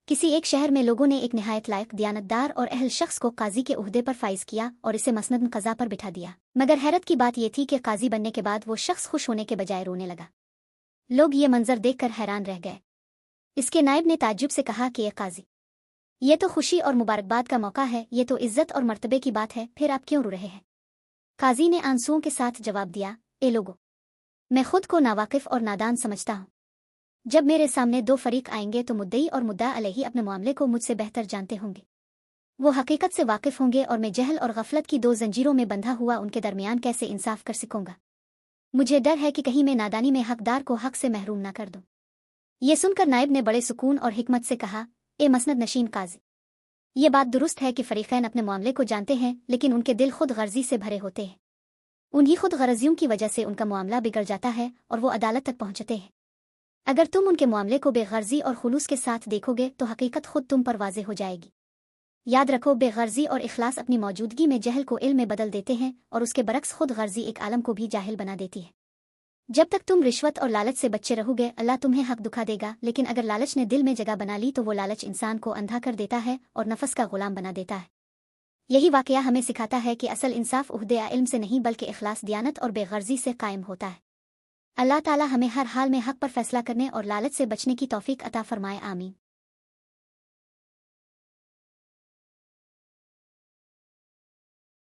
کسی ایک شہر میں لوگوں نے ایک نہایت لائق دیانتدار اور اہل شخص کو قاضی کے عہدے پر فائز کیا اور اسے مسند قضا پر بٹھا دیا، مگر حیرت کی بات یہ تھی کہ قاضی بننے کے بعد وہ شخص خوش ہونے کے بجائے رونے لگا۔ لوگ یہ منظر دیکھ کر حیران رہ گئے۔ اس کے نائب نے تعجب سے کہا کہ یہ قاضی، یہ تو خوشی اور مبارکباد کا موقع ہے، یہ تو عزت اور مرتبے کی بات ہے، پھر آپ کیوں رو رہے ہیں؟ قاضی نے آنسوؤں کے ساتھ جواب دیا، اے لوگو، میں خود کو ناواقف اور نادان سمجھتا ہوں۔ جب میرے سامنے دو فریق آئیں گے تو مدعی اور مدعا علیہ اپنے معاملے کو مجھ سے بہتر جانتے ہوں گے۔ وہ حقیقت سے واقف ہوں گے اور میں جہل اور غفلت کی دو زنجیروں میں بندھا ہوا ان کے درمیان کیسے انصاف کر سکوں گا؟ مجھے ڈر ہے کہ کہیں میں نادانی میں حقدار کو حق سے محروم نہ کر دوں۔ یہ سن کر نائب نے بڑے سکون اور حکمت سے کہا، اے مسند نشین قاضی، یہ بات درست ہے کہ فریقین اپنے معاملے کو جانتے ہیں، لیکن ان کے دل خود غرضی سے بھرے ہوتے ہیں۔ انہی خود غرضیوں کی وجہ سے ان کا معاملہ بگڑ جاتا ہے اور وہ عدالت تک پہنچتے ہیں۔ اگر تم ان کے معاملے کو بے غرضی اور خلوص کے ساتھ دیکھو گے تو حقیقت خود تم پر واضح ہو جائے گی۔ یاد رکھو، بے غرضی اور اخلاص اپنی موجودگی میں جہل کو علم میں بدل دیتے ہیں، اور اس کے برعکس خود غرضی ایک عالم کو بھی جاہل بنا دیتی ہے۔ جب تک تم رشوت اور لالچ سے بچے رہو گے، اللہ تمہیں حق دکھا دے گا، لیکن اگر لالچ نے دل میں جگہ بنا لی تو وہ لالچ انسان کو اندھا کر دیتا ہے اور نفس کا غلام بنا دیتا ہے۔ یہی واقعہ ہمیں سکھاتا ہے کہ اصل انصاف عہدے علم سے نہیں بلکہ اخلاص، دیانت اور بے غرضی سے قائم ہوتا ہے۔ اللہ تعالی ہمیں ہر حال میں حق پر فیصلہ کرنے اور لالچ سے بچنے کی توفیق عطا فرمائے، آمین۔